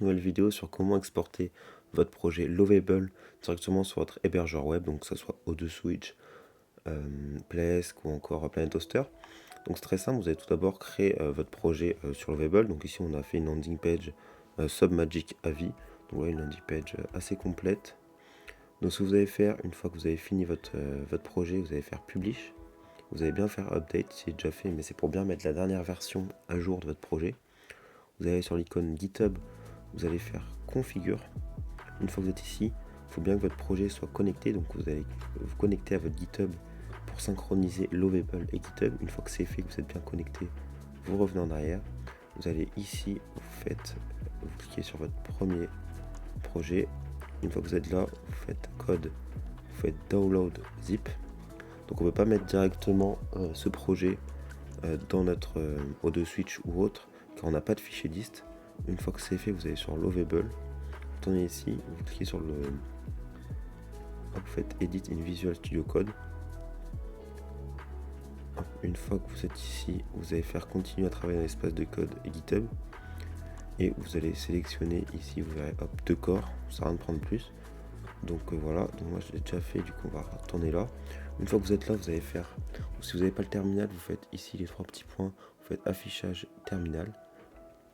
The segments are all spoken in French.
Nouvelle vidéo sur comment exporter votre projet Lovable directement sur votre hébergeur web, donc que ce soit O2Switch, Plesk ou encore Planet Hoster. Donc c'est très simple, vous allez tout d'abord créer votre projet sur Lovable. Donc ici on a fait une landing page Submagic AVI, donc voilà une landing page assez complète. Donc ce que vous allez faire, une fois que vous avez fini votre projet, vous allez faire Publish. Vous allez bien faire Update, c'est déjà fait, mais c'est pour bien mettre la dernière version à jour de votre projet. Vous allez sur l'icône GitHub, vous allez faire Configure. Une fois que vous êtes ici, il faut bien que votre projet soit connecté, donc vous allez vous connecter à votre GitHub pour synchroniser Lovable et GitHub. Une fois que c'est fait, que vous êtes bien connecté, vous revenez en arrière. Vous allez ici, vous cliquez sur votre premier projet. Une fois que vous êtes là, vous faites code, vous faites download zip. Donc on ne peut pas mettre directement ce projet dans notre O2Switch ou autre, car on n'a pas de fichier dist. Une fois que c'est fait, vous allez sur Lovable, vous tournez ici, vous cliquez sur le... vous faites Edit in Visual Studio Code. Une fois que vous êtes ici, vous allez faire continuer à travailler dans l'espace de code et GitHub. Et vous allez sélectionner ici, vous verrez, hop, 2 corps, ça va de prendre plus. Donc voilà, donc moi je l'ai déjà fait, du coup on va retourner là. Une fois que vous êtes là, vous allez faire, ou si vous n'avez pas le terminal, vous faites ici les 3 petits points, vous faites affichage terminal.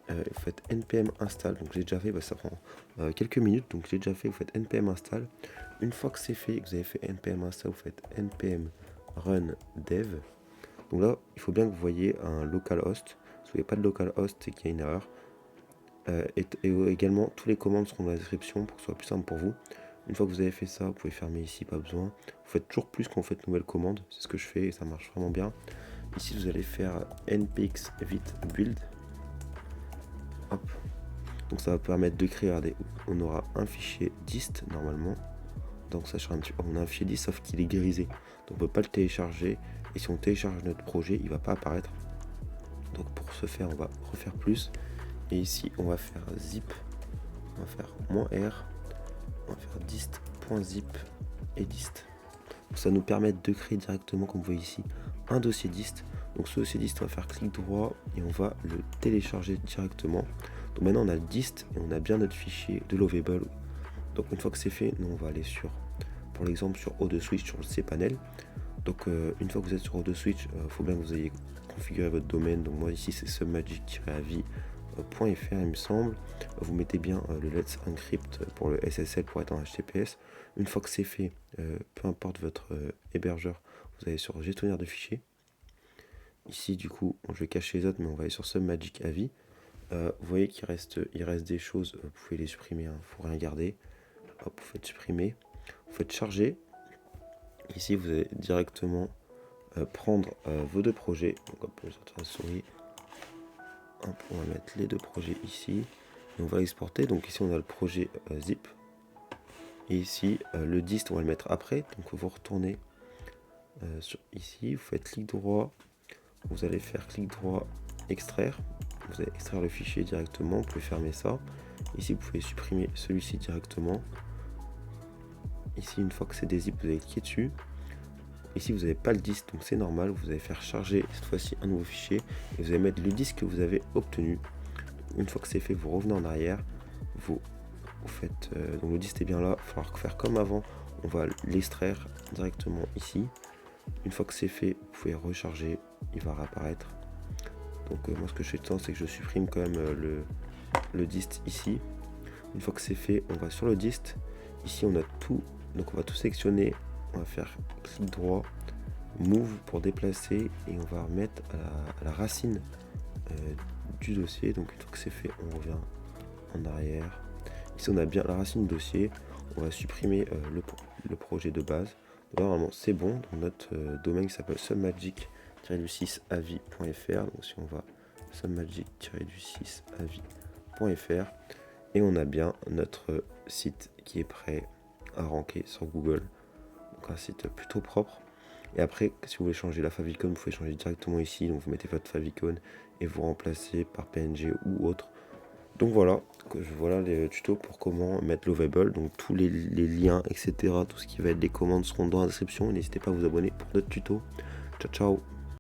Vous faites npm install, donc j'ai déjà fait, ça prend quelques minutes, donc j'ai déjà fait, vous faites npm install. Une fois que c'est fait, que vous avez fait npm install, vous faites npm run dev. Donc là, il faut bien que vous voyez un localhost. Si vous n'avez pas de localhost, c'est qu'il y a une erreur. Et également, toutes les commandes seront dans la description pour que ce soit plus simple pour vous. Une fois que vous avez fait ça, vous pouvez fermer ici, pas besoin. Vous faites toujours plus quand vous faites nouvelle commande, c'est ce que je fais et ça marche vraiment bien. Ici, vous allez faire npx vite build. Hop. Donc ça va permettre de créer, regardez, on aura un fichier dist normalement. Donc ça sera on a un fichier dist sauf qu'il est grisé. Donc on ne peut pas le télécharger. Et si on télécharge notre projet, il ne va pas apparaître. Donc pour ce faire, on va refaire plus. Et ici, on va faire zip. On va faire -r. On va faire dist.zip et dist. Donc ça nous permet de créer directement, comme vous voyez ici, un dossier dist. Donc ce dossier dist, on va faire clic droit et on va le télécharger directement. Donc maintenant on a le dist et on a bien notre fichier de Lovable. Donc une fois que c'est fait, nous on va aller sur, pour l'exemple, sur O2Switch sur le cPanel. Donc une fois que vous êtes sur O2Switch, il faut bien que vous ayez configuré votre domaine. Donc moi ici c'est submagic-avi.fr il me semble. Vous mettez bien le Let's Encrypt pour le SSL pour être en HTTPS. Une fois que c'est fait, peu importe votre hébergeur, vous allez sur gestionnaire de fichiers. Ici du coup, je vais cacher les autres, mais on va aller sur Submagic-avi. Vous voyez qu'il reste des choses, vous pouvez les supprimer, il ne faut rien garder. Hop, vous faites supprimer, vous faites charger. Ici, vous allez directement prendre vos 2 projets. Donc, hop, je vais sortir la souris. Hop, on va mettre les 2 projets ici. Et on va exporter. Donc ici, on a le projet zip. Et ici, le dist, on va le mettre après. Donc, vous retournez sur ici. Vous faites clic droit. Vous allez faire clic droit, extraire. Vous allez extraire le fichier directement. Vous pouvez fermer ça. Ici, vous pouvez supprimer celui-ci directement. Ici, une fois que c'est des zip, vous allez cliquer dessus. Ici, vous n'avez pas le disque, donc c'est normal. Vous allez faire charger cette fois-ci un nouveau fichier et vous allez mettre le disque que vous avez obtenu. Une fois que c'est fait, vous revenez en arrière. Vous faites donc le disque est bien là. Il va falloir faire comme avant. On va l'extraire directement ici. Une fois que c'est fait, vous pouvez recharger. Il va réapparaître. Donc moi, ce que je fais de temps, c'est que je supprime quand même le disque ici. Une fois que c'est fait, on va sur le disque. Ici, on a tout. Donc on va tout sélectionner. On va faire clic droit, move pour déplacer et on va remettre à la racine du dossier. Donc une fois que c'est fait, on revient en arrière. Ici on a bien la racine du dossier. On va supprimer le projet de base. Normalement c'est bon. Donc notre domaine qui s'appelle submagic-6avi.fr. Donc si on va submagic-6avi.fr et on a bien notre site qui est prêt à ranker sur Google. Donc un site plutôt propre. Et après, si vous voulez changer la favicon, vous pouvez changer directement ici. Donc vous mettez votre favicon et vous remplacez par PNG ou autre. Donc voilà, voilà les tutos pour comment mettre Lovable. Donc tous les liens, etc. Tout ce qui va être des commandes seront dans la description. N'hésitez pas à vous abonner pour d'autres tutos. Ciao ciao.